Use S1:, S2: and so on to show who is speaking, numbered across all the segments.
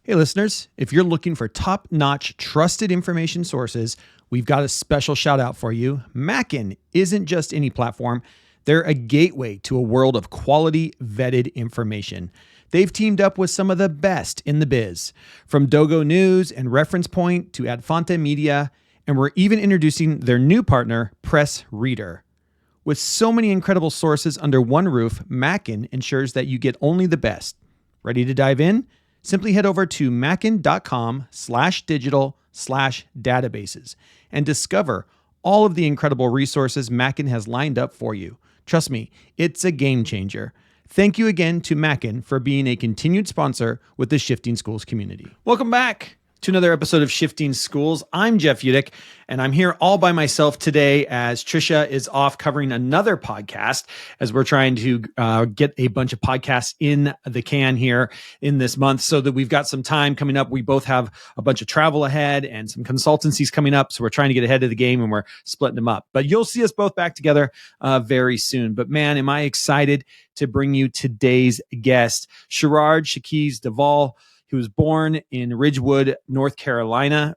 S1: Hey, listeners, if you're looking for top-notch, trusted information sources, we've got a special shout-out for you. Mackin isn't just any platform. They're a gateway to a world of quality, vetted information. They've teamed up with some of the best in the biz, from Dogo News and Reference Point to Adfonte Media, and we're even introducing their new partner, Press Reader. With so many incredible sources under one roof, Mackin ensures that you get only the best. Ready to dive in? Simply head over to mackin.com/digital/databases and discover all of the incredible resources Mackin has lined up for you. Trust me, it's a game changer. Thank you again to Mackin for being a continued sponsor with the Shifting Schools community. Welcome back to another episode of Shifting Schools. I'm Jeff Utecht, and I'm here all by myself today as Trisha is off covering another podcast as we're trying to get a bunch of podcasts in the can here in this month so that we've got some time coming up. We both have a bunch of travel ahead and some consultancies coming up, so we're trying to get ahead of the game and we're splitting them up. But you'll see us both back together very soon. But man, am I excited to bring you today's guest, Sherard Duvall, who was born in Ridgewood, South Carolina,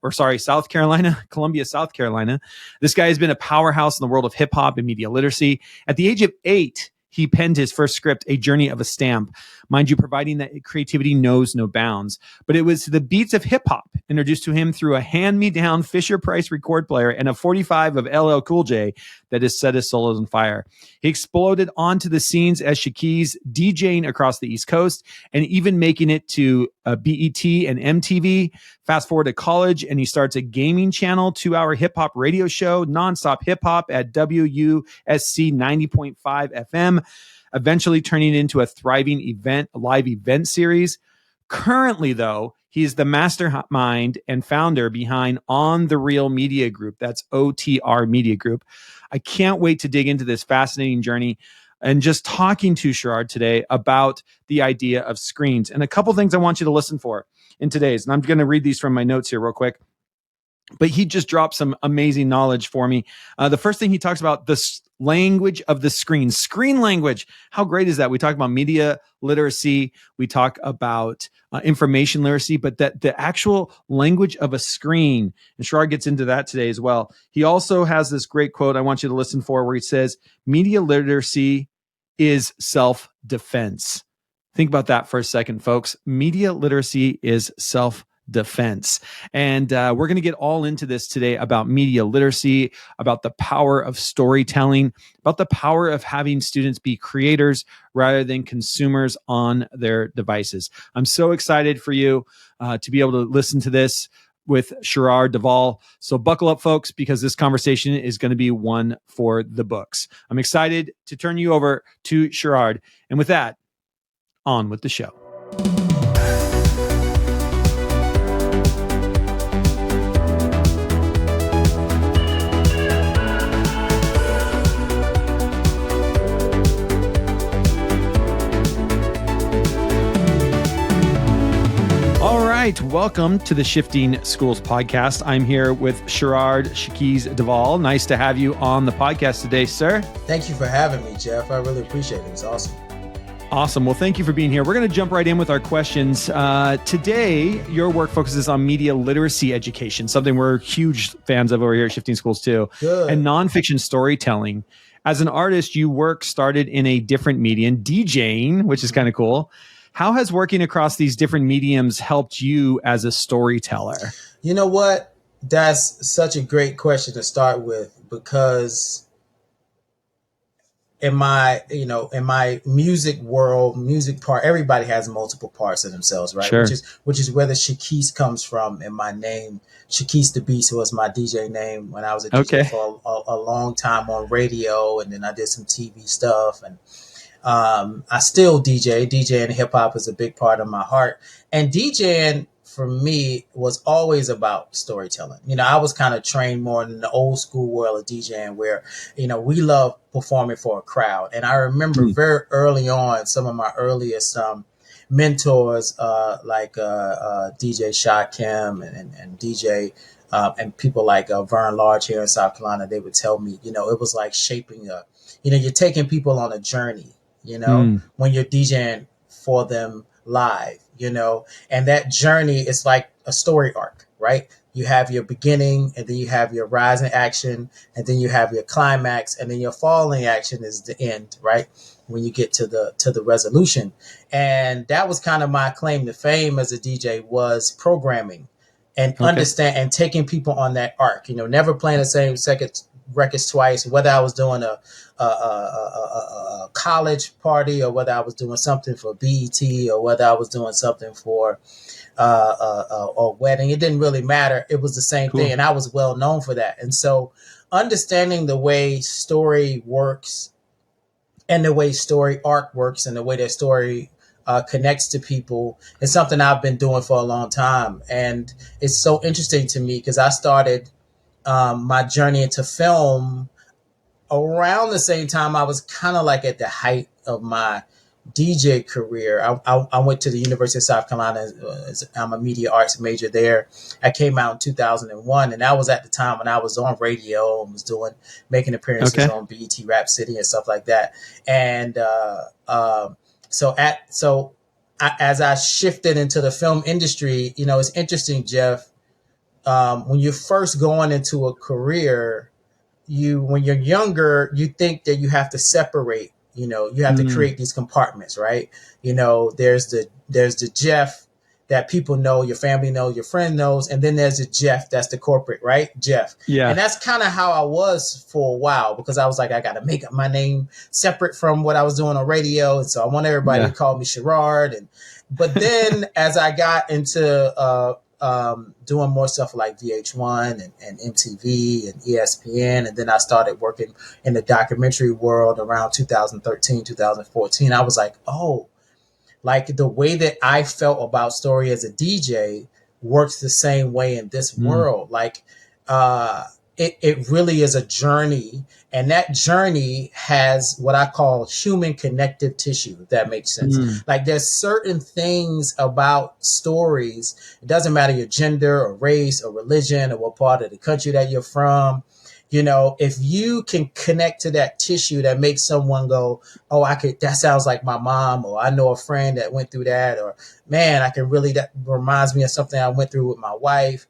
S1: Columbia, South Carolina. This guy has been a powerhouse in the world of hip hop and media literacy. At the age of 8, he penned his first script, A Journey of a Stamp, mind you, providing that creativity knows no bounds. But it was the beats of hip hop introduced to him through a hand-me-down Fisher-Price record player and a 45 of LL Cool J that has set his solos on fire. He exploded onto the scenes as Shaquille's DJing across the East Coast and even making it to BET and MTV. Fast forward to college, and he starts a gaming channel, 2-hour hip-hop radio show, nonstop hip-hop at WUSC 90.5 FM, eventually turning into a thriving live event series. Currently, though, he is the mastermind and founder behind On the Real Media Group. That's OTR Media Group. I can't wait to dig into this fascinating journey and just talking to Sherard today about the idea of screens. And a couple things I want you to listen for in today's, and I'm going to read these from my notes here real quick. But he just dropped some amazing knowledge for me. The first thing he talks about, the language of the screen language. How great is that? We talk about media literacy. We talk about information literacy, but that the actual language of a screen. And Sherard gets into that today as well. He also has this great quote I want you to listen for where he says, media literacy is self-defense. Think about that for a second, folks. Media literacy is self-defense. And we're going to get all into this today about media literacy, about the power of storytelling, about the power of having students be creators rather than consumers on their devices. I'm so excited for you to be able to listen to this with Sherard Duvall. So buckle up, folks, because this conversation is going to be one for the books. I'm excited to turn you over to Sherard. And with that, on with the show. Welcome to the Shifting Schools podcast. I'm here with Sherard Duvall. Nice to have you on the podcast today, sir.
S2: Thank you for having me, Jeff. I really appreciate it. It's awesome.
S1: Awesome. Well, thank you for being here. We're going to jump right in with our questions. Today, your work focuses on media literacy education, something we're huge fans of over here at Shifting Schools too,
S2: Good.
S1: And nonfiction storytelling. As an artist, you started in a different medium, DJing, which is kind of cool. How has working across these different mediums helped you as a storyteller?
S2: You know what? That's such a great question to start with, because in my music world, music part, everybody has multiple parts of themselves, right?
S1: Sure.
S2: Which is where the Shaquille comes from in my name. Shaquille the Beast was my DJ name when I was a DJ for a long time on radio, and then I did some TV stuff, and I still DJ. DJing hip hop is a big part of my heart. And DJing for me was always about storytelling. You know, I was kind of trained more in the old school world of DJing where, we love performing for a crowd. And I remember very early on, some of my earliest mentors like DJ Shakim and DJ and people like Vern Large here in South Carolina, they would tell me, it was like shaping you're taking people on a journey. When you're DJing for them live, and that journey is like a story arc, right? You have your beginning, and then you have your rise in action, and then you have your climax, and then your falling action is the end, right? When you get to the resolution. And that was kind of my claim to fame as a DJ, was programming and understand and taking people on that arc, never playing the same second records twice, whether I was doing a college party, or whether I was doing something for BET, or whether I was doing something for a wedding. It didn't really matter. It was the same thing. And I was well known for that. And so understanding the way story works, and the way story arc works, and the way that story connects to people, is something I've been doing for a long time. And it's so interesting to me because I started my journey into film around the same time I was kind of like at the height of my DJ career. I went to the University of South Carolina. I'm a media arts major there. I came out in 2001, and that was at the time when I was on radio and was making appearances on BET Rap City and stuff like that. And as I shifted into the film industry, it's interesting, Jeff. When you're first going into a career, when you're younger, you think that you have to separate. You have to create these compartments, right? There's the Jeff that people know, your family knows, your friend knows, and then there's the Jeff that's the corporate, right? Jeff. Yeah. And that's kind of how I was for a while, because I was like, I got to make up my name separate from what I was doing on radio, and so I want everybody to call me Sherard. But then as I got into doing more stuff like VH1 and MTV and ESPN. And then I started working in the documentary world around 2013, 2014. I was like, oh, like the way that I felt about story as a DJ works the same way in this world. Like, it really is a journey. And that journey has what I call human connective tissue, if that makes sense. Like there's certain things about stories. It doesn't matter your gender or race or religion or what part of the country that you're from. If you can connect to that tissue that makes someone go, oh, that sounds like my mom, or I know a friend that went through that, or man, that reminds me of something I went through with my wife.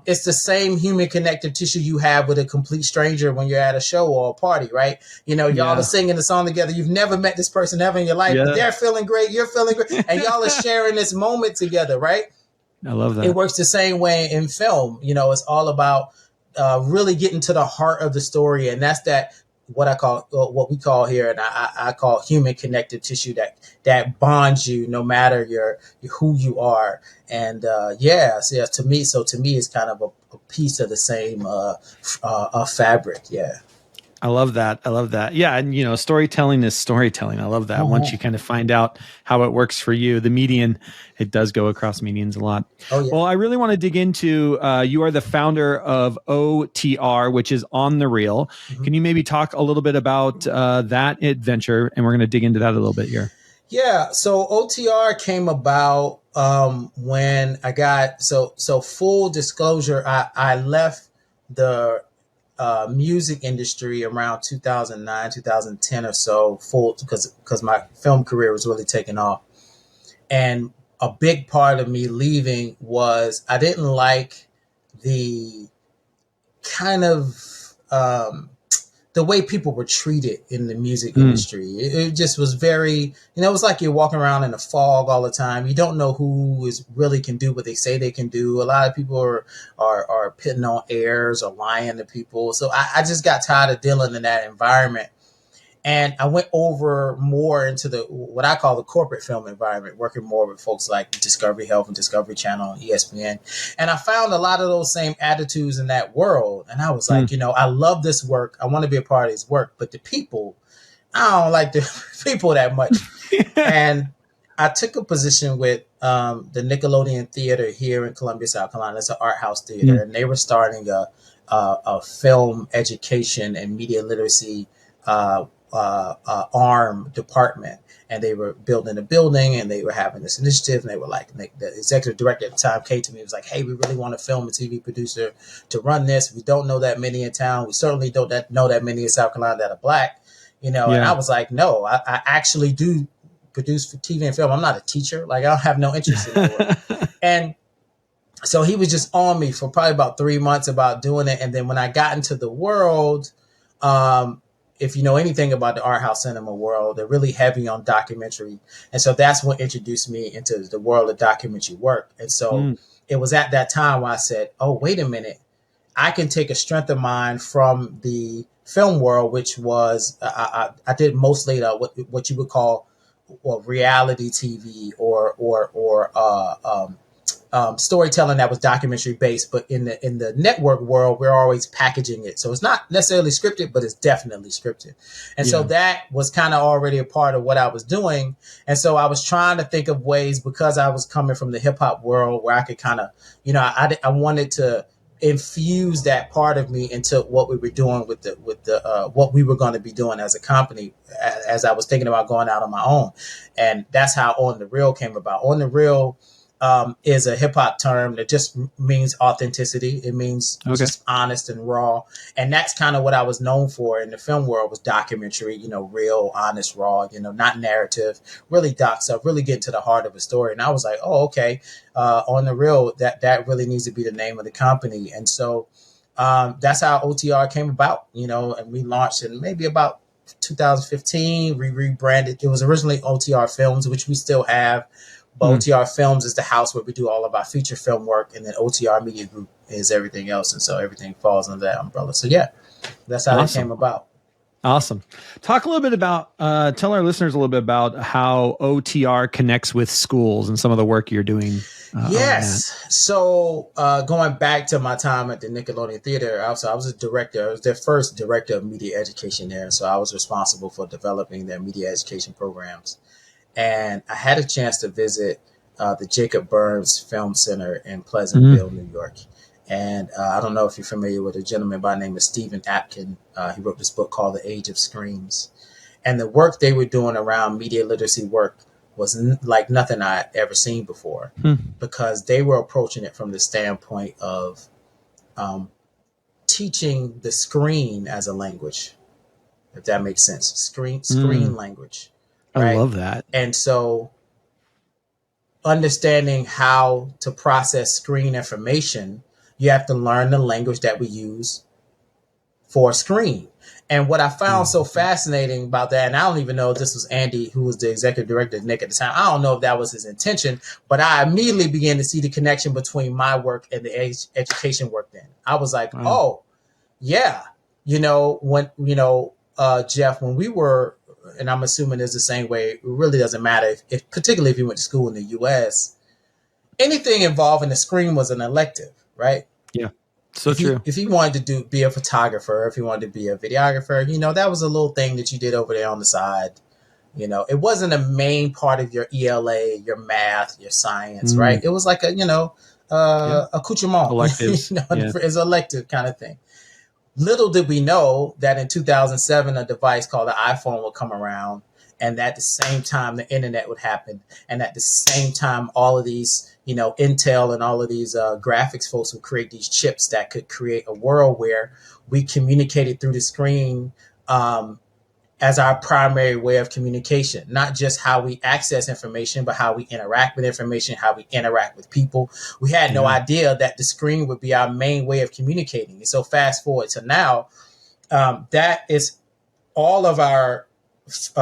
S2: It's the same human connective tissue you have with a complete stranger when you're at a show or a party, right? Y'all are singing the song together. You've never met this person ever in your life, but they're feeling great. You're feeling great. And y'all are sharing this moment together, right?
S1: I love that.
S2: It works the same way in film. It's all about really getting to the heart of the story. And that's what we call here, and I call human connective tissue that bonds you no matter who you are. And to me it's kind of a piece of the same fabric. Yeah.
S1: I love that. Yeah. And, storytelling is storytelling. I love that. Once you kind of find out how it works for you, the median, it does go across medians a lot. Oh, yeah. Well, I really want to dig into, you are the founder of OTR, which is On the Reel. Can you maybe talk a little bit about that adventure? And we're going to dig into that a little bit here.
S2: Yeah. So OTR came about when I got, so full disclosure, I left the music industry around 2009, 2010 or so, because my film career was really taking off. And a big part of me leaving was I didn't like the kind of the way people were treated in the music industry. It just was very, it was like you're walking around in a fog all the time. You don't know who really can do what they say they can do. A lot of people are pitting on airs or lying to people. So I just got tired of dealing in that environment. And I went over more into what I call the corporate film environment, working more with folks like Discovery Health and Discovery Channel and ESPN. And I found a lot of those same attitudes in that world. And I was like, I love this work. I want to be a part of this work. But the people, I don't like the people that much. And I took a position with the Nickelodeon Theater here in Columbia, South Carolina. It's an art house theater. And they were starting a film education and media literacy arm department, and they were building a building, and they were having this initiative, and they were like, the executive director at the time came to me and was like, hey, we really want a film and TV producer to run this. We don't know that many in town. We certainly don't know that many in South Carolina that are Black, and I was like, no, I actually do produce for TV and film. I'm not a teacher. Like, I don't have no interest in it. And so he was just on me for probably about 3 months about doing it. And then when I got into the world, if you know anything about the art house cinema world, they're really heavy on documentary. And so that's what introduced me into the world of documentary work. And so it was at that time where I said, oh, wait a minute. I can take a strength of mine from the film world, which was I did mostly what you would call reality TV or storytelling that was documentary based. But in the network world, we're always packaging it, so it's not necessarily scripted, but it's definitely scripted. And so that was kind of already a part of what I was doing. And so I was trying to think of ways, because I was coming from the hip hop world, where I could kind of, I wanted to infuse that part of me into what we were doing with the what we were going to be doing as a company, as I was thinking about going out on my own. And that's how On the Real came about. On the Real is a hip hop term that just means authenticity. It means just honest and raw. And that's kind of what I was known for in the film world, was documentary, real, honest, raw, not narrative, really doc stuff, really get to the heart of a story. And I was like, oh, okay. On the Real, that really needs to be the name of the company. And so that's how OTR came about, and we launched in maybe about 2015. We rebranded. It was originally OTR Films, which we still have. But OTR Films is the house where we do all of our feature film work, and then OTR Media Group is everything else. And so everything falls under that umbrella. So yeah, that's how it came about.
S1: Awesome. Talk a little bit about, tell our listeners a little bit about how OTR connects with schools and some of the work you're doing.
S2: Yes. So going back to my time at the Nickelodeon Theater, I was a director. I was their first director of media education there. So I was responsible for developing their media education programs. And I had a chance to visit the Jacob Burns Film Center in Pleasantville, New York. And I don't know if you're familiar with a gentleman by the name of Stephen Apkin. He wrote this book called The Age of Screens. And the work they were doing around media literacy work was like nothing I had ever seen before, because they were approaching it from the standpoint of teaching the screen as a language, if that makes sense. Screen language. Right?
S1: I love that.
S2: And so understanding how to process screen information, you have to learn the language that we use for a screen. And what I found so fascinating about that, and I don't even know if this was Andy, who was the executive director of Nick at the time. I don't know if that was his intention, but I immediately began to see the connection between my work and the education work then. I was like, oh, yeah. Jeff, when we were, and I'm assuming it's the same way, it really doesn't matter, if particularly if you went to school in the U.S., anything involving the screen was an elective, right?
S1: Yeah, so true.
S2: If you wanted to be a photographer, if you wanted to be a videographer, that was a little thing that you did over there on the side. It wasn't a main part of your ELA, your math, your science, right? It was like a, accoutrement,
S1: electives.
S2: It's an elective kind of thing. Little did we know that in 2007, a device called the iPhone would come around, and at the same time, the internet would happen. And at the same time, all of these, Intel and all of these graphics folks would create these chips that could create a world where we communicated through the screen as our primary way of communication, not just how we access information, but how we interact with information, how we interact with people. We had no idea that the screen would be our main way of communicating. And so fast forward to now, that is all of our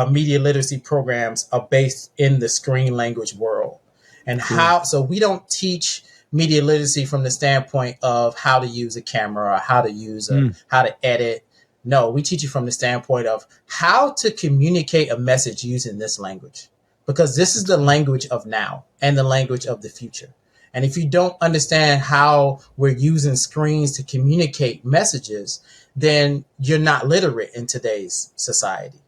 S2: media literacy programs are based in the screen language world. And so we don't teach media literacy from the standpoint of how to use a camera or how to use how to edit. No, we teach you from the standpoint of how to communicate a message using this language, because this is the language of now and the language of the future. And if you don't understand how we're using screens to communicate messages, then you're not literate in today's society.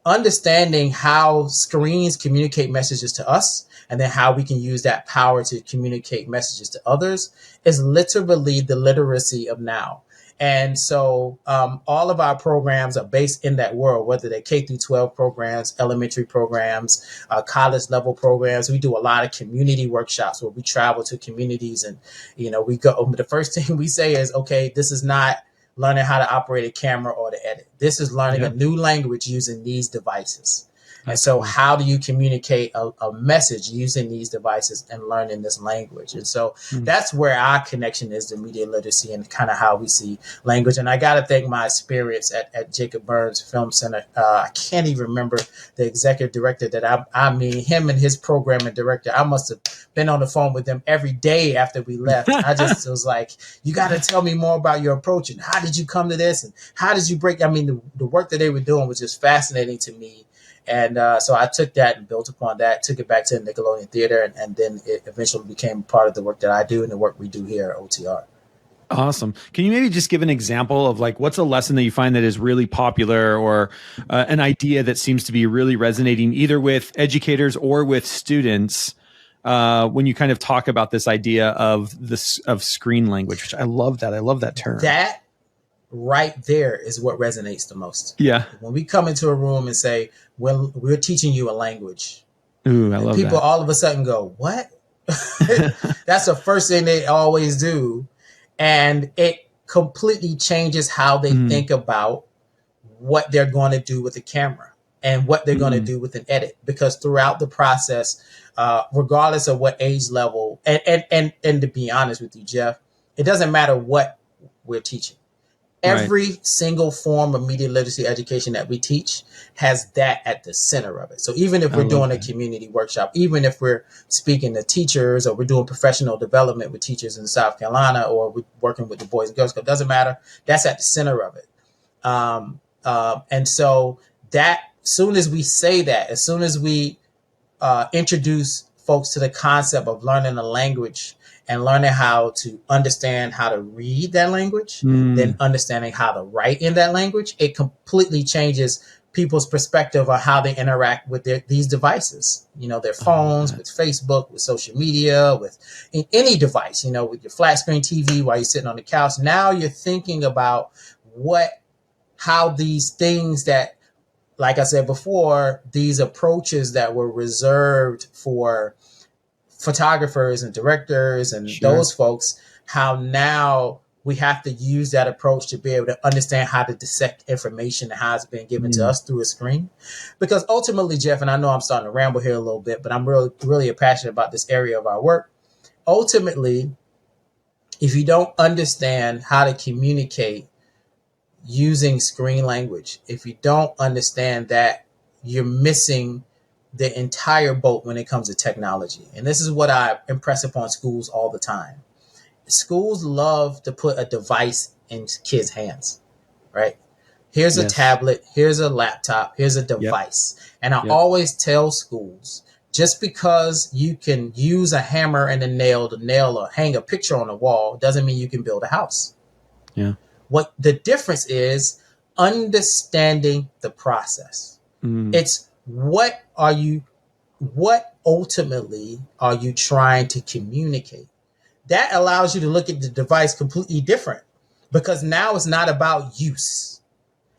S2: Understanding how screens communicate messages to us and then how we can use that power to communicate messages to others is literally the literacy of now. And so all of our programs are based in that world, whether they're K through 12 programs, elementary programs, college level programs. We do a lot of community workshops where we travel to communities and, we go. The first thing we say is, okay, this is not learning how to operate a camera or to edit. This is learning a new language using these devices. And so how do you communicate a message using these devices and learning this language? And so that's where our connection is to media literacy and kind of how we see language. And I got to thank my experience at Jacob Burns Film Center. I can't even remember the executive director that I mean, him and his programming director, I must have been on the phone with them every day after we left. I just was like, you got to tell me more about your approach and how did you come to this and how did you break? I mean, the work that they were doing was just fascinating to me. And so I took that and built upon that, took it back to the Nickelodeon Theater, and then it eventually became part of the work that I do and the work we do here at OTR.
S1: Awesome. Can you maybe just give an example of like what's a lesson that you find that is really popular or an idea that seems to be really resonating either with educators or with students when you kind of talk about this idea of screen language, which I love that. I love that term.
S2: That right there is what resonates the most.
S1: Yeah.
S2: When we come into a room and say, well, we're teaching you a language.
S1: Ooh, I love
S2: people
S1: that.
S2: all of a sudden go, what? That's the first thing they always do. And it completely changes how they think about what they're going to do with the camera and what they're going to do with an edit. Because throughout the process, regardless of what age level, and to be honest with you, Jeff, it doesn't matter what we're teaching. Every single form of media literacy education that we teach has that at the center of it. So even if we're doing a community workshop, even if we're speaking to teachers or we're doing professional development with teachers in South Carolina or we're working with the Boys and Girls Club, doesn't matter. That's at the center of it. And so that soon as we say that, as soon as we introduce folks to the concept of learning a language and learning how to understand how to read that language, then understanding how to write in that language, it completely changes people's perspective on how they interact with these devices, their phones, with Facebook, with social media, with any device, with your flat screen TV while you're sitting on the couch. Now you're thinking about how these things that, like I said before, these approaches that were reserved for photographers and directors and those folks, how now we have to use that approach to be able to understand how to dissect information and how it's being given to us through a screen. Because ultimately, Jeff, and I know I'm starting to ramble here a little bit, but I'm really passionate about this area of our work. Ultimately, if you don't understand how to communicate using screen language, if you don't understand that, you're missing the entire boat when it comes to technology. And this is what I impress upon schools all the time. Schools love to put a device in kids' hands, right? Here's a tablet, here's a laptop, here's a device. And I always tell schools, just because you can use a hammer and a nail to nail or hang a picture on a wall doesn't mean you can build a house. Yeah. What the difference is understanding the process. It's what ultimately are you trying to communicate? That allows you to look at the device completely different because now it's not about use.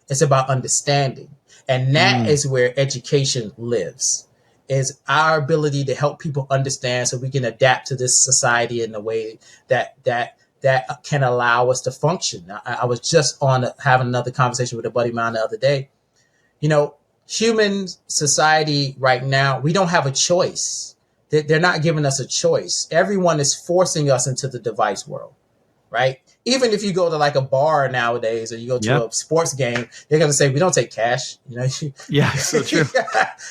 S2: It's about understanding. And that is where education lives, is our ability to help people understand so we can adapt to this society in a way that can allow us to function. I was just having another conversation with a buddy of mine the other day. Human society right now, we don't have a choice. They're not giving us a choice. Everyone is forcing us into the device world, right? Even if you go to like a bar nowadays or you go to a sports game, they're going to say, we don't take cash. So true.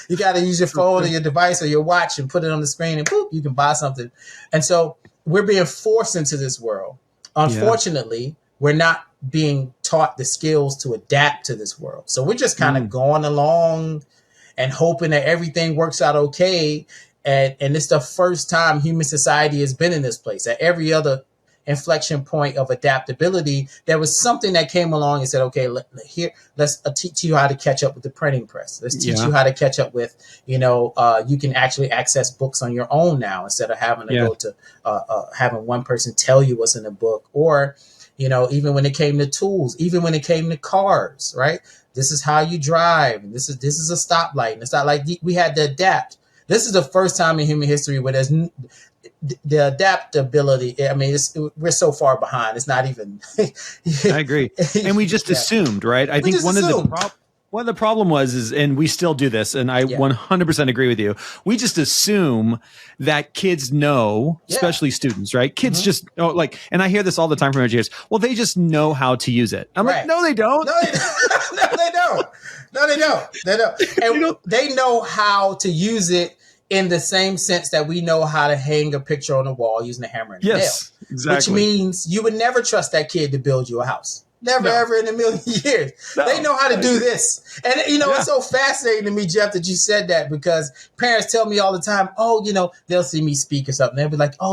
S2: You got to use your phone or your device or your watch and put it on the screen and boop, you can buy something. And so we're being forced into this world. Unfortunately, we're not being taught the skills to adapt to this world. So we're just kind of going along and hoping that everything works out okay. And it's the first time human society has been in this place. At every other inflection point of adaptability, there was something that came along and said, okay, let's teach you how to catch up with the printing press. Let's teach you how to catch up with, you can actually access books on your own now instead of having to go to having one person tell you what's in a book. Or, even when it came to tools, even when it came to cars, right? This is how you drive. And this is a stoplight. And it's not like we had to adapt. This is the first time in human history where there's the adaptability. I mean, we're so far behind. It's not even.
S1: I agree. And we just assumed, right? I think one of the Well, the problem was, and we still do this, and I 100% agree with you. We just assume that kids know, especially students, right? Kids just know, and I hear this all the time from educators. Well, they just know how to use it. I'm like, no, they don't.
S2: No, they don't. No, they don't. No, they don't. They don't. And they know how to use it in the same sense that we know how to hang a picture on the wall using a hammer and a nail.
S1: Exactly.
S2: Which means you would never trust that kid to build you a house. Never, ever in a million years. No. They know how to do this. And, it's so fascinating to me, Jeff, that you said that, because parents tell me all the time, they'll see me speak or something. They'll be like, my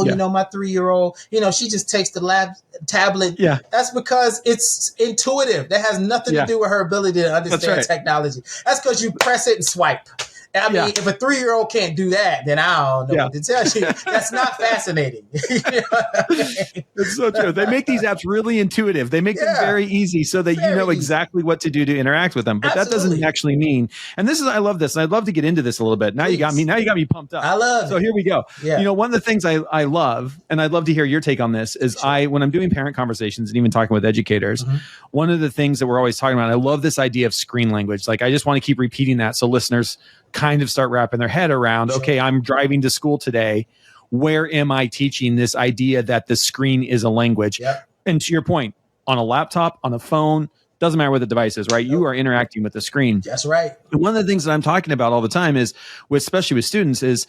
S2: 3-year-old, she just takes the tablet. Yeah. That's because it's intuitive. That has nothing to do with her ability to understand technology. That's because you press it and swipe. I mean, if a 3-year-old can't do that, then I don't know what to tell you. That's not fascinating.
S1: It's so true. They make these apps really intuitive. They make them very easy so that you know exactly what to do to interact with them. But that doesn't actually mean. And I love this. And I'd love to get into this a little bit. Now you got me pumped up.
S2: I love it.
S1: So here we go. Yeah. One of the things I love, and I'd love to hear your take on this, is when I'm doing parent conversations and even talking with educators, one of the things that we're always talking about, I love this idea of screen language. I just want to keep repeating that so listeners kind of start wrapping their head around, okay, I'm driving to school today. Where am I teaching this idea that the screen is a language? Yep. And to your point, on a laptop, on a phone, doesn't matter what the device is, right? Nope. You are interacting with the screen.
S2: That's right.
S1: And one of the things that I'm talking about all the time is, especially with students, is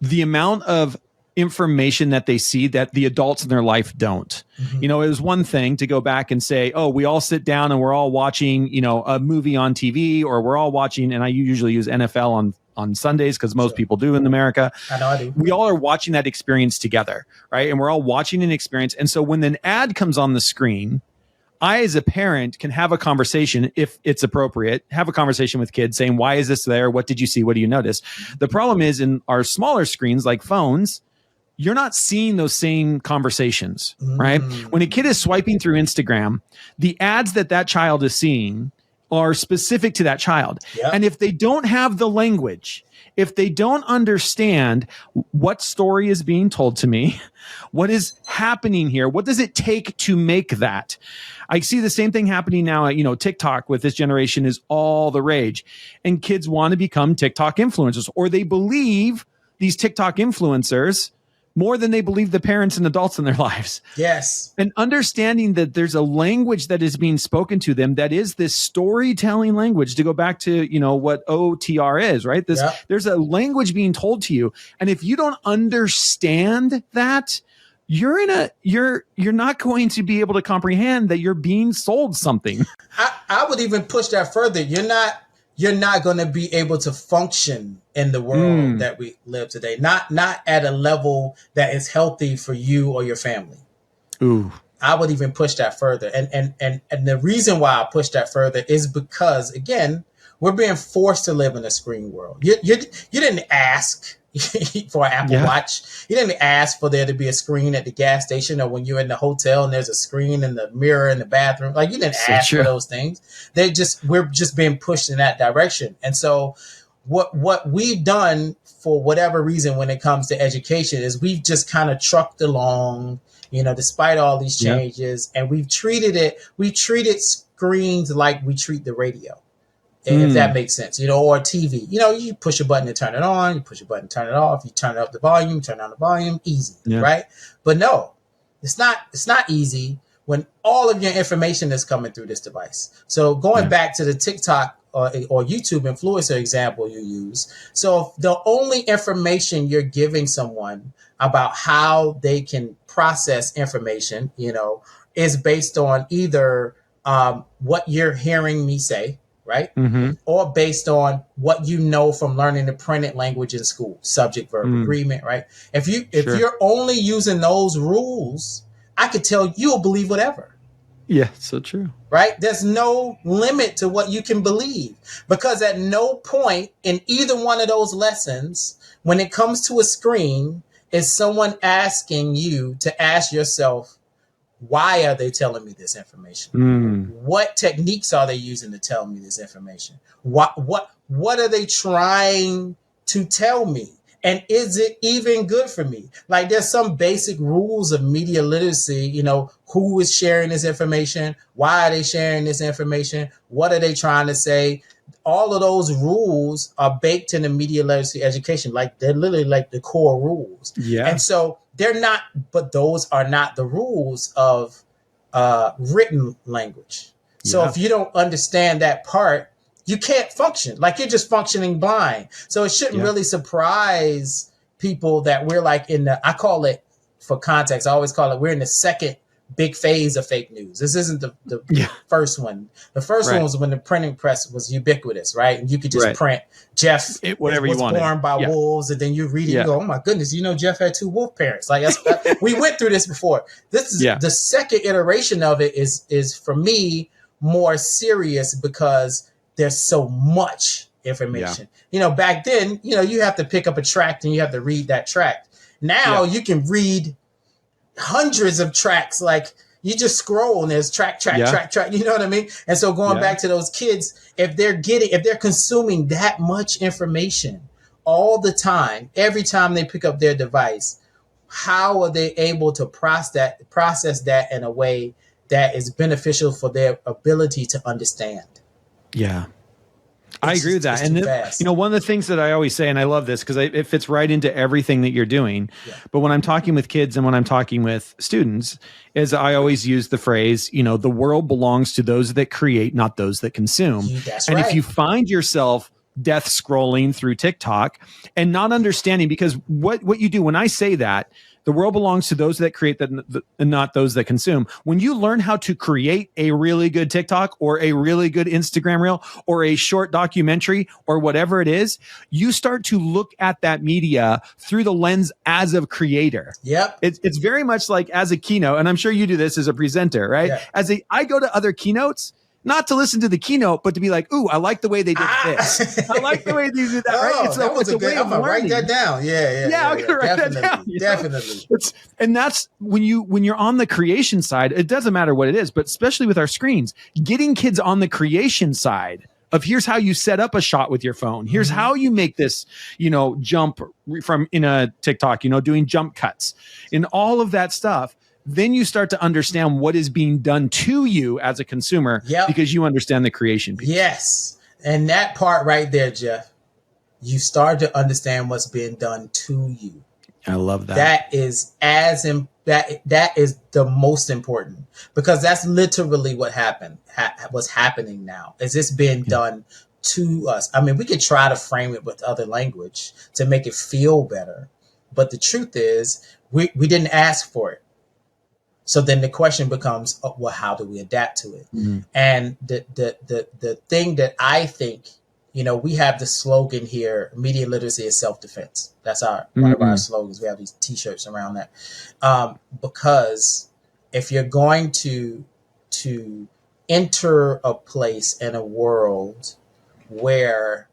S1: the amount of information that they see that the adults in their life don't. It was one thing to go back and say, we all sit down and we're all watching, a movie on TV, or we're all watching, and I usually use NFL on Sundays because most people do in America.
S2: I know I do.
S1: We all are watching that experience together, right? And we're all watching an experience. And so when an ad comes on the screen, I, as a parent, can have a conversation, if it's appropriate, have a conversation with kids saying, why is this there? What did you see? What do you notice? The problem is, in our smaller screens like phones, you're not seeing those same conversations, right? When a kid is swiping through Instagram, the ads that child is seeing are specific to that child. Yep. And if they don't have the language, if they don't understand what story is being told to me, what is happening here, what does it take to make that? I see the same thing happening now. TikTok with this generation is all the rage. And kids want to become TikTok influencers, or they believe these TikTok influencers more than they believe the parents and adults in their lives.
S2: Yes.
S1: And understanding that there's a language that is being spoken to them that is this storytelling language, to go back to, what OTR is, right? There's a language being told to you. And if you don't understand that, you're not going to be able to comprehend that you're being sold something.
S2: I would even push that further. You're not going to be able to function in the world that we live today. Not at a level that is healthy for you or your family.
S1: Ooh.
S2: I would even push that further. And the reason why I push that further is because, again, we're being forced to live in a screen world. You didn't ask for an Apple Watch. You didn't ask for there to be a screen at the gas station, or when you're in the hotel and there's a screen in the mirror in the bathroom. You didn't ask for those things. We're just being pushed in that direction. And so what we've done, for whatever reason, when it comes to education, is we've just kind of trucked along, despite all these changes, and we treated screens like we treat the radio. If that makes sense, or TV. You push a button to turn it on, you push a button to turn it off, you turn up the volume, turn down the volume, easy, right? But no, it's not easy when all of your information is coming through this device. So going back to the TikTok or YouTube influencer example you use, so the only information you're giving someone about how they can process information, is based on either what you're hearing me say, right? Mm-hmm. Or based on what you know from learning the printed language in school, subject, verb, agreement, right? If you're only using those rules, I could tell you'll believe whatever.
S1: Yeah, so true.
S2: Right? There's no limit to what you can believe, because at no point in either one of those lessons, when it comes to a screen, is someone asking you to ask yourself, why are they telling me this information? What techniques are they using to tell me this information? What are they trying to tell me? And is it even good for me? Like, there's some basic rules of media literacy, who is sharing this information? Why are they sharing this information? What are they trying to say? All of those rules are baked into media literacy education. Like, they're literally like the core rules.
S1: Yeah.
S2: And so they're not, but those are not the rules of written language. So if you don't understand that part, you can't function. Like, you're just functioning blind. So it shouldn't really surprise people that we're like I call it, for context, I always call it, we're in the second big phase of fake news. This isn't the first one. The first one was when the printing press was ubiquitous, right? And you could just print Jeff
S1: whatever
S2: was
S1: you wanted.
S2: born by wolves, and then you read it, you go, oh my goodness, Jeff had 2 wolf parents. Like, we went through this before. This is the second iteration of it is for me more serious because there's so much information. Back then, you have to pick up a tract and you have to read that tract. Now you can read hundreds of tracts. Like, you just scroll and there's track. You know what I mean? And so going back to those kids, if they're consuming that much information all the time, every time they pick up their device, how are they able to process that in a way that is beneficial for their ability to understand?
S1: Yeah. I agree with that. And one of the things that I always say, and I love this because it fits right into everything that you're doing. Yeah. But when I'm talking with kids and when I'm talking with students, is I always use the phrase, the world belongs to those that create, not those that consume.
S2: That's
S1: and
S2: right.
S1: if you find yourself death scrolling through TikTok and not understanding, because what you do when I say that, the world belongs to those that create and not those that consume. When you learn how to create a really good TikTok or a really good Instagram reel or a short documentary or whatever it is, you start to look at that media through the lens as a creator.
S2: Yep.
S1: It's very much like as a keynote, and I'm sure you do this as a presenter, right? Yeah. I go to other keynotes, not to listen to the keynote, but to be like, ooh, I like the way they did this. I like the way they did that, right?
S2: It's a way of learning. Write that down. Yeah.
S1: I'm gonna write that down.
S2: Definitely.
S1: And that's when you're on the creation side, it doesn't matter what it is, but especially with our screens, getting kids on the creation side of here's how you set up a shot with your phone. Here's how you make this, jump from in a TikTok, doing jump cuts and all of that stuff. Then you start to understand what is being done to you as a consumer because you understand the creation piece.
S2: Yes. And that part right there, Jeff, you start to understand what's being done to you.
S1: I love that.
S2: That is that is the most important, because that's literally what what's happening now. Is this being done to us? I mean, we could try to frame it with other language to make it feel better, but the truth is we didn't ask for it. So then the question becomes, well, how do we adapt to it? Mm-hmm. And the thing that I think, we have the slogan here, media literacy is self-defense. That's one of our slogans. We have these T-shirts around that. Because if you're going to enter a place in a world where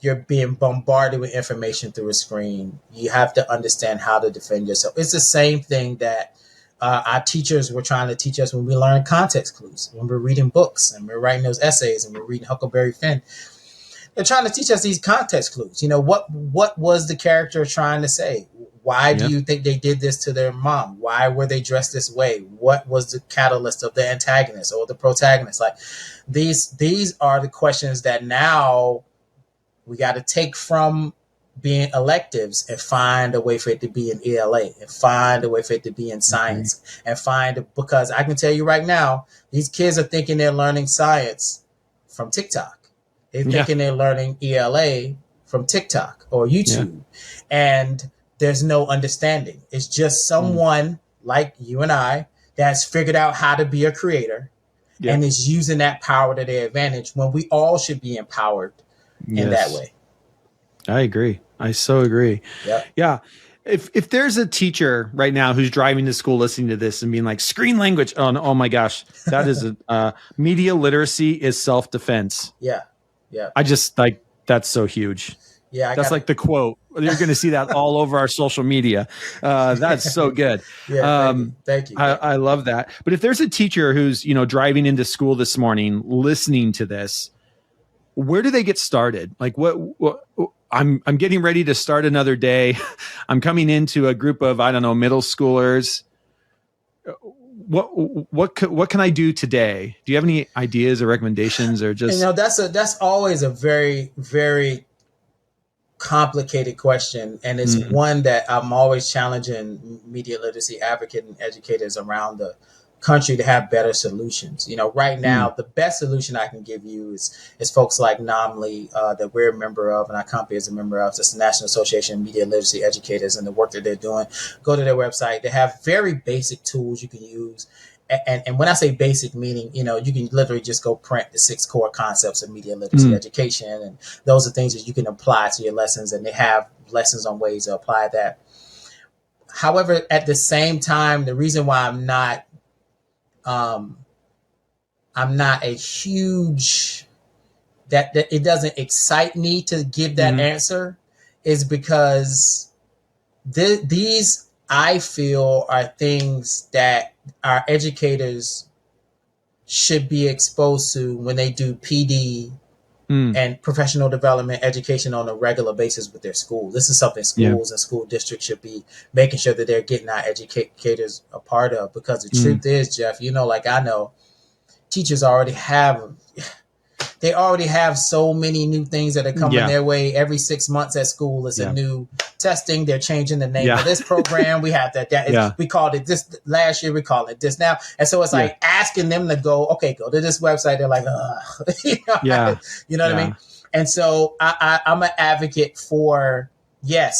S2: you're being bombarded with information through a screen, you have to understand how to defend yourself. It's the same thing that our teachers were trying to teach us when we learned context clues, when we're reading books and we're writing those essays and we're reading Huckleberry Finn. They're trying to teach us these context clues. What was the character trying to say? Why do you think they did this to their mom? Why were they dressed this way? What was the catalyst of the antagonist or the protagonist? Like, these are the questions that now we got to take from being electives and find a way for it to be in ELA and find a way for it to be in science because I can tell you right now, these kids are thinking they're learning science from TikTok. They're thinking they're learning ELA from TikTok or YouTube. And there's no understanding. It's just someone like you and I that's figured out how to be a creator and is using that power to their advantage when we all should be empowered in that way.
S1: I agree. I so agree. Yeah. If there's a teacher right now who's driving to school listening to this and being like, screen language, oh my gosh, that is media literacy is self-defense.
S2: Yeah.
S1: I just that's so huge.
S2: Yeah.
S1: That's like the quote. You're going to see that all over our social media. That's so good.
S2: Thank you.
S1: I love that. But if there's a teacher who's, driving into school this morning, listening to this, where do they get started? Like I'm getting ready to start another day. I'm coming into a group of, I don't know, middle schoolers. What can I do today? Do you have any ideas or recommendations, or just,
S2: that's always a very, very complicated question, and it's one that I'm always challenging media literacy advocates and educators around the country to have better solutions. Right now, the best solution I can give you is folks like NOMLY that we're a member of, and our company is a member of. It's the National Association of Media Literacy Educators, and the work that they're doing. Go to their website. They have very basic tools you can use. And when I say basic, meaning, you can literally just go print the 6 core concepts of media literacy education. And those are things that you can apply to your lessons. And they have lessons on ways to apply that. However, at the same time, the reason why I'm not a huge, that it doesn't excite me to give that answer is because these, I feel, are things that our educators should be exposed to when they do PD and professional development education on a regular basis with their school. This is something schools and school districts should be making sure that they're getting our educators a part of, because the truth is, Jeff, like I know, teachers already have so many new things that are coming their way every 6 months at school. It's a new testing. They're changing the name of this program. We have that. We called it this last year. We call it this now. And so it's like asking them to go to this website. They're like, you know what I mean? And so I'm an advocate for, to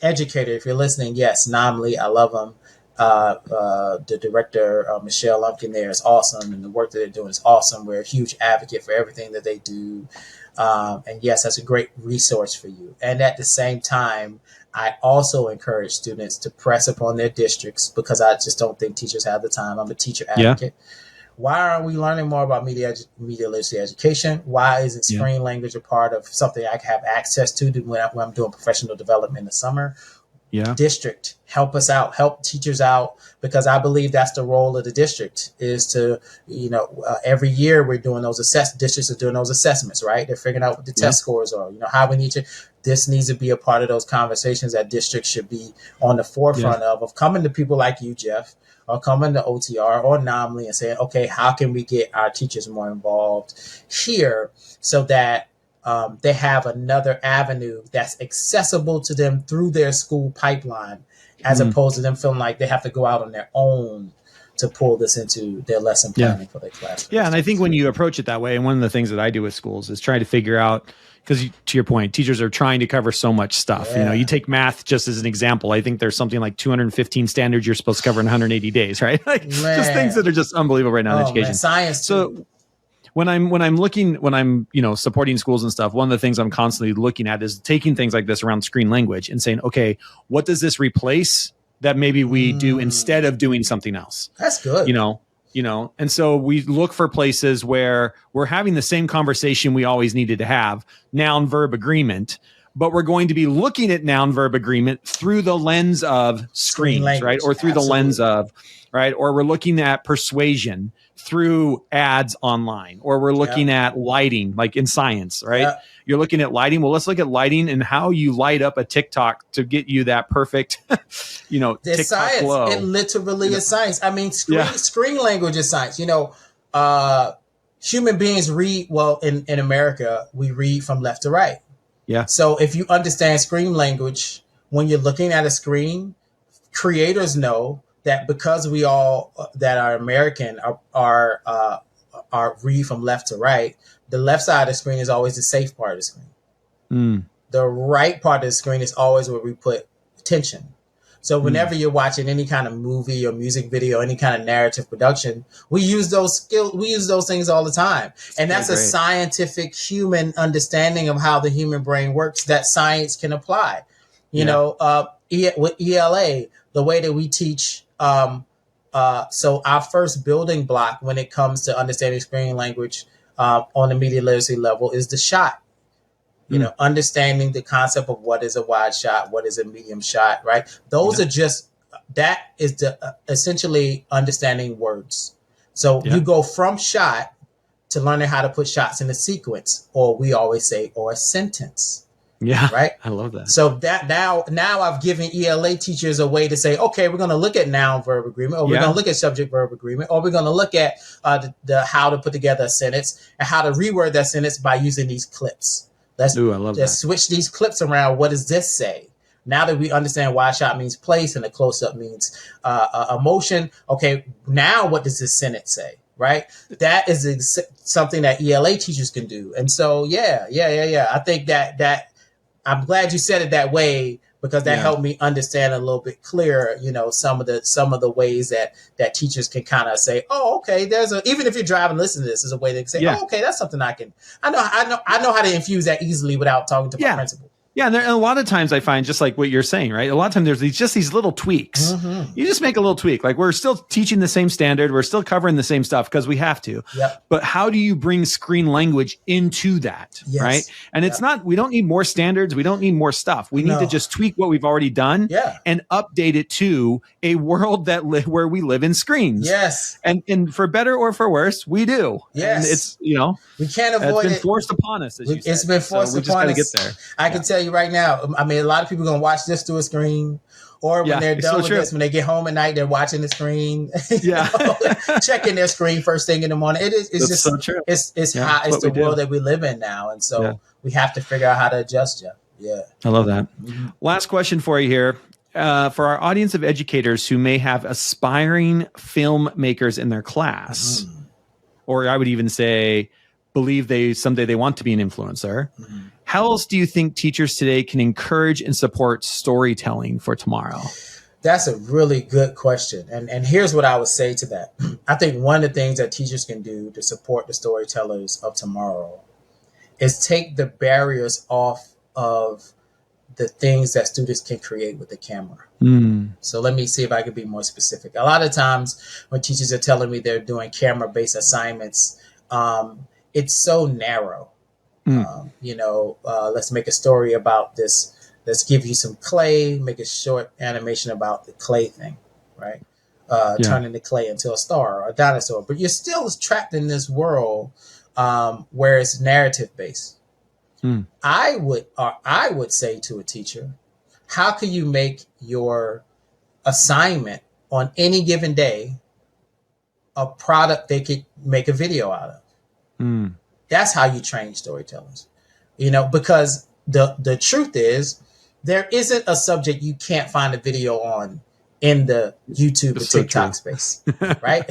S2: educator. If you're listening, NOMLY, I love them. The director, Michelle Lumpkin, there is awesome, and the work that they're doing is awesome. We're a huge advocate for everything that they do. And that's a great resource for you. And at the same time, I also encourage students to press upon their districts, because I just don't think teachers have the time. I'm a teacher advocate. Why aren't we learning more about media literacy education? Why isn't screen language a part of something I can have access to when I'm doing professional development in the summer? District, help us out, help teachers out, because I believe that's the role of the district, is to, every year we're doing those districts are doing those assessments, right? They're figuring out what the test scores are, how we need to, this needs to be a part of those conversations that districts should be on the forefront of coming to people like you, Jeff, or coming to OTR or NOMLY and saying, okay, how can we get our teachers more involved here so that they have another avenue that's accessible to them through their school pipeline, as opposed to them feeling like they have to go out on their own to pull this into their lesson planning for their classroom.
S1: Yeah, and I think when you approach it that way, and one of the things that I do with schools is try to figure out, because to your point, teachers are trying to cover so much stuff. You take math just as an example. I think there's something like 215 standards you're supposed to cover in 180 days, right? Just things that are just unbelievable right now in education.
S2: Science too.
S1: When I'm supporting schools and stuff, one of the things I'm constantly looking at is taking things like this around screen language and saying, okay, what does this replace that maybe we do instead of doing something else?
S2: That's good.
S1: And so we look for places where we're having the same conversation we always needed to have, noun verb agreement, but we're going to be looking at noun verb agreement through the lens of screens, right? Or through the lens of, right? Or we're looking at persuasion through ads online, or we're looking at lighting, like in science, right? You're looking at lighting. Well, let's look at lighting and how you light up a TikTok to get you that perfect,
S2: It's
S1: TikTok
S2: science.
S1: glow.
S2: It literally is science. I mean, screen language is science. Human beings read, in America, we read from left to right.
S1: Yeah.
S2: So if you understand screen language, when you're looking at a screen, creators know that because we all that are American are read from left to right, the left side of the screen is always the safe part of the screen. The right part of the screen is always where we put attention. So whenever you're watching any kind of movie or music video, any kind of narrative production, we use those skills. We use those things all the time. And that's a scientific human understanding of how the human brain works that science can apply. With ELA, the way that we teach. So our first building block when it comes to understanding screen language on the media literacy level is the shot. Understanding the concept of what is a wide shot, what is a medium shot, right? Those are that is the essentially understanding words. So you go from shot to learning how to put shots in a sequence, or we always say, or a sentence.
S1: Yeah.
S2: Right.
S1: I love that.
S2: So that now I've given ELA teachers a way to say, okay, we're going to look at noun verb agreement, or we're going to look at subject verb agreement, or we're going to look at the how to put together a sentence and how to reword that sentence by using these clips. Let's switch these clips around. What does this say? Now that we understand wide shot means place and a close up means emotion. Okay, now what does this sentence say? Right. That is something that ELA teachers can do. And so, yeah. I think that I'm glad you said it that way, because that helped me understand a little bit clearer, some of the ways that teachers can kind of say, oh, okay, even if you're driving, listen to this, is a way to say, oh, okay, that's something I know how to infuse that easily without talking to my principal.
S1: Yeah, and a lot of times I find, just like what you're saying, right? A lot of times there's these little tweaks. Mm-hmm. You just make a little tweak. Like, we're still teaching the same standard. We're still covering the same stuff because we have to.
S2: Yep.
S1: But how do you bring screen language into that, right? And it's not, we don't need more standards. We don't need more stuff. We need to just tweak what we've already done and update it to a world where we live in screens.
S2: Yes.
S1: And for better or for worse, we do.
S2: Yes.
S1: And it's,
S2: we can't avoid it.
S1: It's been forced upon us, as you said.
S2: It's been forced upon us.
S1: We just got to get there.
S2: I can tell you right now, I mean, a lot of people are going to watch this through a screen, or when they're done with this, when they get home at night, they're watching the screen, checking their screen first thing in the morning. It's just so true. It's the world that we live in now. And so we have to figure out how to adjust, Jeff. Yeah.
S1: I love that. Mm-hmm. Last question for you here. For our audience of educators who may have aspiring filmmakers in their class, or I would even say, believe someday they want to be an influencer. Mm-hmm. How else do you think teachers today can encourage and support storytelling for tomorrow?
S2: That's a really good question. And here's what I would say to that. I think one of the things that teachers can do to support the storytellers of tomorrow is take the barriers off of the things that students can create with the camera. So let me see if I can be more specific. A lot of times when teachers are telling me they're doing camera-based assignments, it's so narrow. Let's make a story about this. Let's give you some clay, make a short animation about the clay thing, right? Turning the clay into a star or a dinosaur. But you're still trapped in this world where it's narrative based. I would say to a teacher, how can you make your assignment on any given day a product they could make a video out of? That's how you train storytellers, because the truth is there isn't a subject you can't find a video on in the YouTube and TikTok space, right?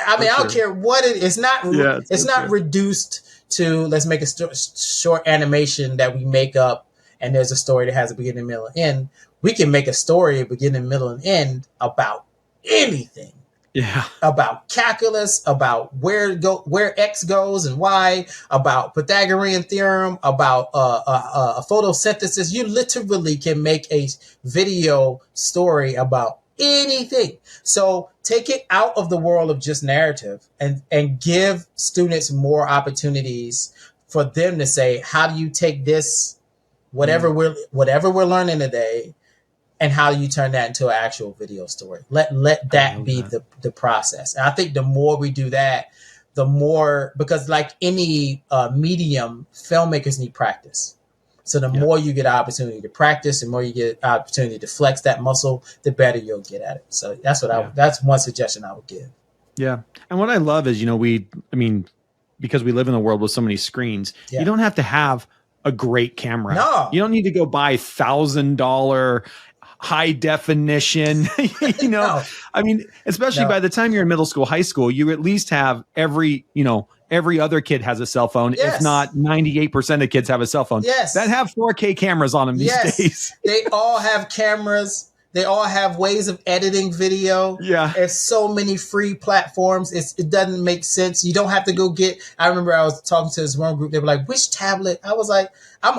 S2: I mean, I don't care what it is. It's not reduced to, let's make a short animation that we make up and there's a story that has a beginning, middle, and end. We can make a story, a beginning, middle, and end about anything.
S1: Yeah.
S2: About calculus, about where X goes and Y, about Pythagorean theorem, about photosynthesis. You literally can make a video story about anything. So take it out of the world of just narrative and give students more opportunities for them to say, how do you take this, whatever we're learning today, and how do you turn that into an actual video story? Let that be the process. And I think the more we do that, the more, because like any medium, filmmakers need practice. So the more you get an opportunity to practice, the more you get an opportunity to flex that muscle, the better you'll get at it. So that's that's one suggestion I would give. Yeah.
S1: And what I love is, because we live in a world with so many screens, you don't have to have a great camera.
S2: No.
S1: You don't need to go buy $1,000 high definition,
S2: No.
S1: I mean, especially by the time you're in middle school, high school, you at least have every other kid has a cell phone.
S2: Yes.
S1: If not 98% of kids have a cell phone.
S2: Yes.
S1: That have 4K cameras on them these days.
S2: They all have cameras. They all have ways of editing video.
S1: Yeah.
S2: There's so many free platforms. It doesn't make sense. You don't have to go I remember I was talking to this one group. They were like, which tablet? I was like, I'm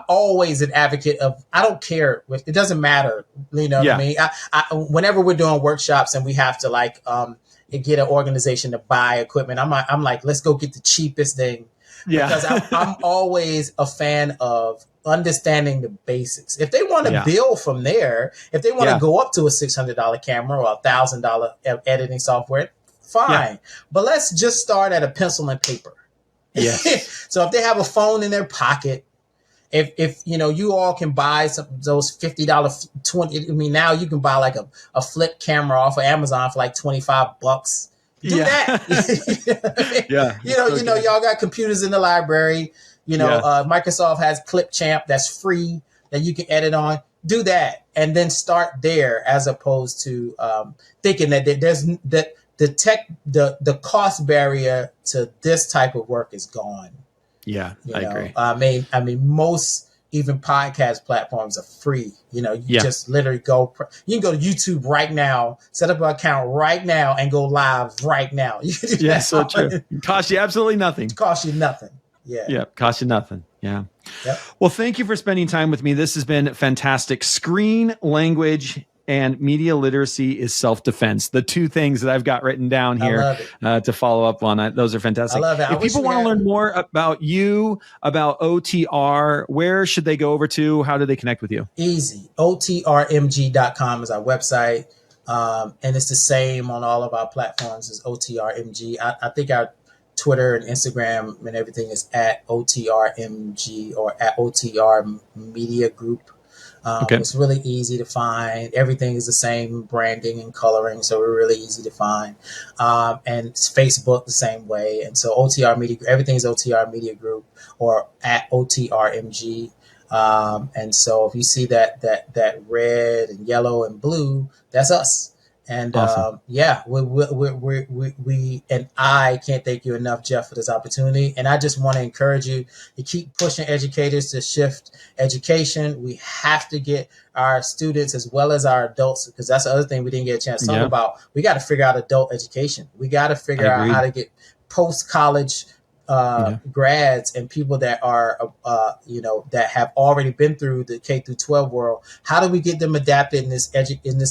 S2: always an advocate of, I don't care. It doesn't matter. What I mean? Whenever we're doing workshops and we have to get an organization to buy equipment, I'm like, let's go get the cheapest thing.
S1: Yeah.
S2: Because I'm always a fan of understanding the basics. If they want to build from there, if they want to go up to a $600 camera or $1,000 editing software, fine. Yeah. But let's just start at a pencil and paper.
S1: Yes.
S2: So if they have a phone in their pocket if you all can buy those $50, 20. I mean, now you can buy like a flip camera off of Amazon for like $25. Do that.
S1: Yeah.
S2: Y'all got computers in the library. Microsoft has Clipchamp that's free that you can edit on. Do that and then start there, as opposed to thinking that there's that the cost barrier to this type of work is gone.
S1: Yeah, I agree.
S2: I mean, most even podcast platforms are free. You just literally you can go to YouTube right now, set up an account right now, and go live right now.
S1: So true. It costs you absolutely nothing.
S2: It costs you nothing. Yeah.
S1: Yeah. Costs you nothing. Yeah.
S2: Yep.
S1: Well, thank you for spending time with me. This has been fantastic. Screen language and media literacy is self-defense. The two things that I've got written down here to follow up on. Those are fantastic.
S2: I love it.
S1: If people want to learn more about you, about OTR, where should they go over to? How do they connect with you?
S2: Easy. OTRMG.com is our website. And it's the same on all of our platforms as OTRMG. I think our Twitter and Instagram and everything is at OTRMG or at OTR Media Group. It's really easy to find. Everything is the same branding and coloring, so we're really easy to find. And it's Facebook the same way. And so OTR Media, everything is OTR Media Group or at OTRMG. And so if you see that red and yellow and blue, that's us. And
S1: awesome.
S2: we and I can't thank you enough, Jeff, for this opportunity. And I just want to encourage you to keep pushing educators to shift education. We have to get our students as well as our adults, because that's the other thing we didn't get a chance to talk about. We got to figure out adult education. We got to figure out how to get post-college grads and people that are, that have already been through the K through 12 world. How do we get them adapted in this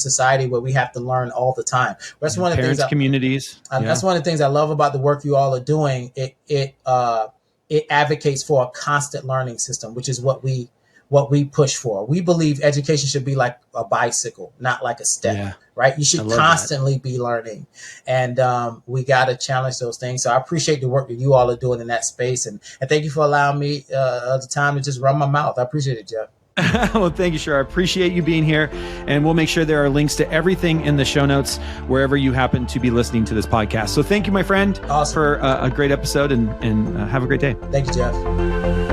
S2: society where we have to learn all the time? That's one of the things.
S1: Communities.
S2: That's one of the things I love about the work you all are doing. It advocates for a constant learning system, which is what we push for. We believe education should be like a bicycle, not like a step, right? You should constantly be learning. And we got to challenge those things. So I appreciate the work that you all are doing in that space. And thank you for allowing me the time to just run my mouth. I appreciate it, Jeff.
S1: Well, thank you, Sherard. I appreciate you being here. And we'll make sure there are links to everything in the show notes wherever you happen to be listening to this podcast. So thank you, my friend, for a great episode and have a great day.
S2: Thank you, Jeff.